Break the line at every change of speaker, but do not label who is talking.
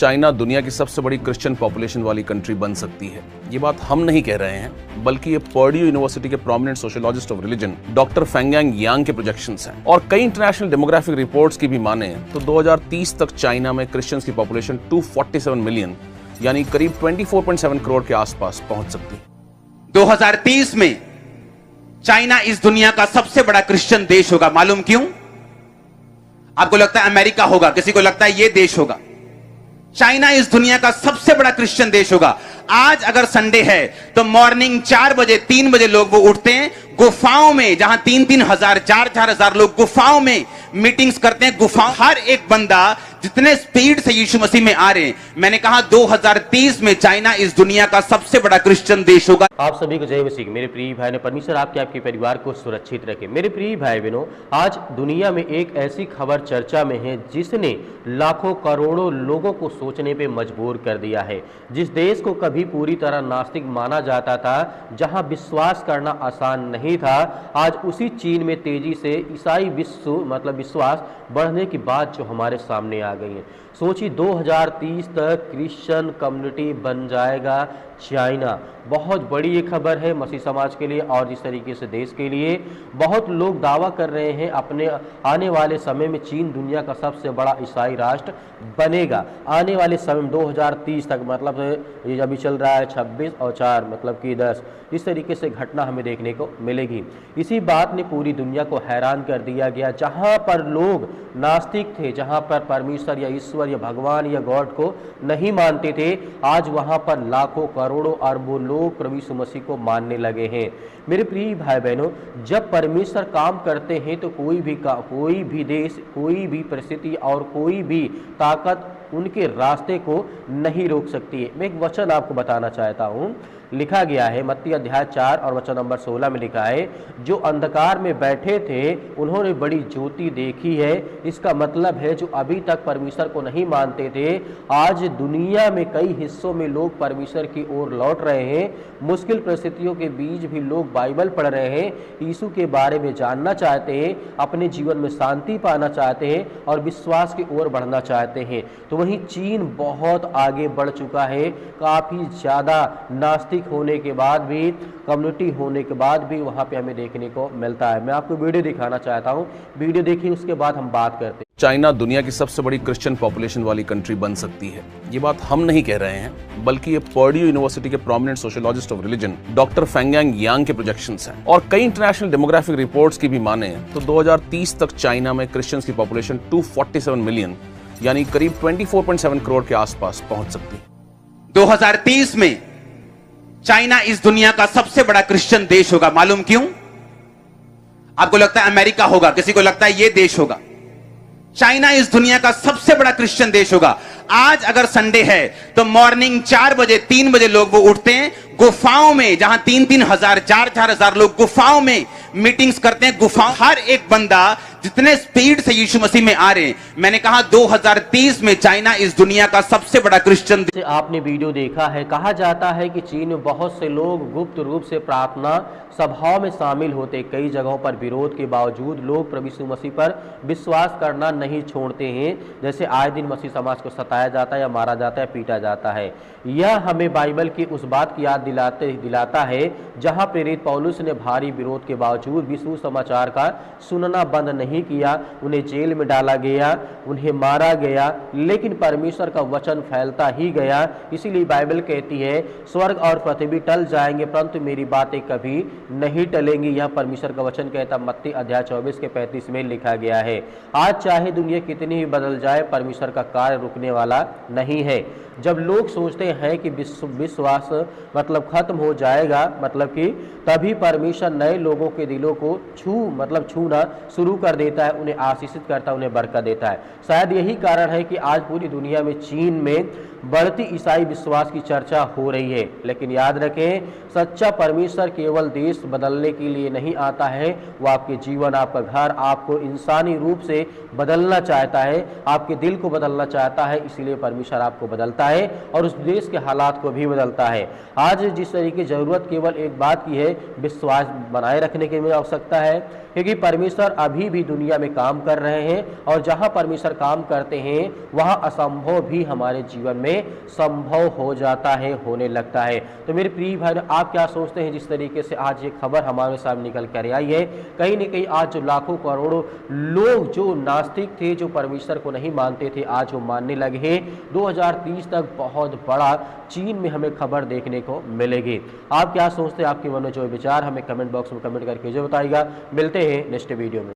China दुनिया की सबसे बड़ी क्रिश्चियन पॉपुलेशन वाली कंट्री बन सकती है। ये बात हम नहीं कह रहे हैं, बल्कि ये पर्ड्यू यूनिवर्सिटी के prominent sociologist of religion doctor Fenggang Yang के प्रोजेक्शंस हैं। और कई इंटरनेशनल डेमोग्राफिक रिपोर्ट्स की भी माने तो 2030 तक चाइना में क्रिश्चियंस की पॉपुलेशन 247 मिलियन यानी करीब 24.7 करोड़ के आसपास पहुंच सकती है।
2030 में चाइना इस दुनिया का सबसे बड़ा क्रिश्चियन देश होगा। मालूम क्यों? आपको लगता है अमेरिका होगा, किसी को लगता है यह देश होगा। चाइना इस दुनिया का सबसे बड़ा क्रिश्चियन देश होगा। आज अगर संडे है तो मॉर्निंग 4 बजे 3 बजे लोग वो उठते हैं गुफाओं में, जहां 3-3 हजार 4-4 हजार लोग गुफाओं में मीटिंग्स करते हैं। गुफाओं, हर एक बंदा जितने स्पीड से यीशु मसीह में आ रहे हैं, मैंने कहा 2030 में चाइना इस दुनिया का सबसे बड़ा क्रिश्चियन देश होगा।
आप सभी को जय मसीह। मेरे प्रिय भाई ने परमेश्वर आपके परिवार को सुरक्षित रखे। मेरे प्रिय भाई बहनों, आज दुनिया में एक ऐसी खबर चर्चा में है जिसने लाखों करोड़ों लोगों को सोचने पे मजबूर कर दिया है। जिस देश को कभी पूरी तरह नास्तिक माना जाता था, जहां विश्वास करना आसान नहीं था, आज उसी चीन में तेजी से ईसाई विश्वास बढ़ने की बात जो हमारे सामने आ गई है। सोचिए 2030 तक क्रिश्चियन कम्युनिटी बन जाएगा चाइना। बहुत बड़ी ये खबर है मसीह समाज के लिए और जिस तरीके से देश के लिए। बहुत लोग दावा कर रहे हैं अपने आने वाले समय में चीन दुनिया का सबसे बड़ा ईसाई राष्ट्र बनेगा। आने वाले समय 2030 तक, मतलब ये अभी चल रहा है 26 और 4 मतलब कि 10, इस तरीके से घटना हमें देखने को मिलेगी। इसी बात ने पूरी दुनिया को हैरान कर दिया गया। जहां पर लोग नास्तिक थे, जहां पर परमेश्वर या ईश्वर या भगवान या गॉड को नहीं मानते थे, आज वहां पर लाखों करोड़ों अरबों लोग प्रभु यीशु मसीह को मानने लगे हैं। मेरे प्रिय भाई बहनों, जब परमेश्वर काम करते हैं तो कोई भी देश, कोई भी परिस्थिति और कोई भी ताकत उनके रास्ते को नहीं रोक सकती है। मैं एक वचन आपको बताना चाहता हूँ। लिखा गया है मत्ती अध्याय 4 और वचन नंबर 16 में लिखा है, जो अंधकार में बैठे थे उन्होंने बड़ी ज्योति देखी है। इसका मतलब है जो अभी तक परमेश्वर को नहीं मानते थे, आज दुनिया में कई हिस्सों में लोग परमेश्वर की ओर लौट रहे हैं। मुश्किल परिस्थितियों के बीच भी लोग बाइबल पढ़ रहे हैं, यीशु के बारे में जानना चाहते हैं, अपने जीवन में शांति पाना चाहते हैं और विश्वास की ओर बढ़ना चाहते हैं। तो वहीं चीन बहुत आगे बढ़ चुका है। काफ़ी ज़्यादा नास्तिक होने के बाद भी, कम्युनिटी होने के बाद भी वहां पे हमें देखने को मिलता है। मैं आपको वीडियो दिखाना चाहता हूं, वीडियो देखिए, उसके बाद हम बात करते हैं।
चाइना दुनिया की सबसे बड़ी क्रिश्चियन पॉपुलेशन वाली कंट्री बन सकती है। ये बात हम नहीं कह रहे हैं, बल्कि ये पर्ड्यू यूनिवर्सिटी के prominent sociologist of religion doctor Fenggang Yang के प्रोजेक्शंस हैं। और कई इंटरनेशनल डेमोग्राफिक रिपोर्ट्स की भी माने तो 2030 तक चाइना में क्रिश्चियंस की पॉपुलेशन 247 मिलियन यानी करीब 24.7 करोड़ के आसपास पहुंच सकती है।
2030 में चाइना इस दुनिया का सबसे बड़ा क्रिश्चियन देश होगा। मालूम क्यों? आपको लगता है अमेरिका होगा, किसी को लगता है यह देश होगा। चाइना इस दुनिया का सबसे बड़ा क्रिश्चियन देश होगा। आज अगर संडे है तो मॉर्निंग 4 बजे 3 बजे लोग वो उठते हैं गुफाओं में, जहां 3-3 हजार 4-4 हजार लोग गुफाओं में मीटिंग्स करते हैं। गुफाओं, हर एक बंदा जितने स्पीड से यीशु मसीह में आ रहे हैं, मैंने कहा 2030 में चाइना इस दुनिया का सबसे बड़ा क्रिश्चियन।
आपने वीडियो देखा है। कहा जाता है कि चीन में बहुत से लोग गुप्त रूप से प्रार्थना सभाओं में शामिल होते। कई जगहों पर विरोध के बावजूद लोग प्रभु यीशु मसीह पर विश्वास करना नहीं छोड़ते हैं। जैसे आए दिन मसीह समाज को सताया जाता है या मारा जाता है, पीटा जाता है। यह हमें बाइबल की उस बात की याद दिलाता है जहां प्रेरित पौलुस ने भारी विरोध के बावजूद भी सुसमाचार का सुनना बंद नहीं किया। उन्हें जेल में डाला गया, उन्हें मारा गया, लेकिन परमेश्वर का वचन फैलता ही गया। इसीलिए बाइबल कहती है, स्वर्ग और पृथ्वी टल जाएंगे परंतु मेरी बातें कभी नहीं टलेंगी। यह परमेश्वर का वचन कहता मत्ती अध्याय 24 के 35 में लिखा गया है। आज चाहे दुनिया कितनी ही बदल जाए, परमेश्वर का कार्य रुकने वाला नहीं है। जब लोग सोचते हैं कि विश्वास मतलब खत्म हो जाएगा, मतलब कि तभी परमेश्वर नए लोगों के दिलों को छूना शुरू कर देता है, उन्हें आशीषित करता है, उन्हें बरकत देता है। शायद यही कारण है कि आज पूरी दुनिया में चीन में बढ़ती ईसाई विश्वास की चर्चा हो रही है। लेकिन याद रखें, सच्चा परमेश्वर केवल देश बदलने के लिए नहीं आता है, वो आपके जीवन, आपका घर, आपको इंसानी रूप से बदलना चाहता है, आपके दिल को बदलना चाहता है। इसीलिए परमेश्वर आपको बदलता है और उस देश के हालात को भी बदलता है। आज जिस तरीके जरूरत केवल एक बात की है, विश्वास बनाए रखने की आवश्यकता है, क्योंकि परमेश्वर अभी भी दुनिया में काम कर रहे हैं, और जहां परमेश्वर काम करते हैं वहां असंभव भी हमारे जीवन में संभव हो जाता है, होने लगता है। तो मेरे प्रिय भाई, आप क्या सोचते हैं जिस तरीके से आज ये खबर हमारे सामने निकल कर आई है? कहीं न कहीं आज जो लाखों करोड़ों लोग जो नास्तिक थे, जो परमेश्वर को नहीं मानते थे, आज वो मानने लगे हैं। 2030 तक बहुत बड़ा चीन में हमें खबर देखने को मिलेगी। आप क्या सोचते हैं? आपके मन में जो विचार हमें कमेंट बॉक्स में कमेंट करके जो बताइएगा। मिलते हैं नेक्स्ट वीडियो में।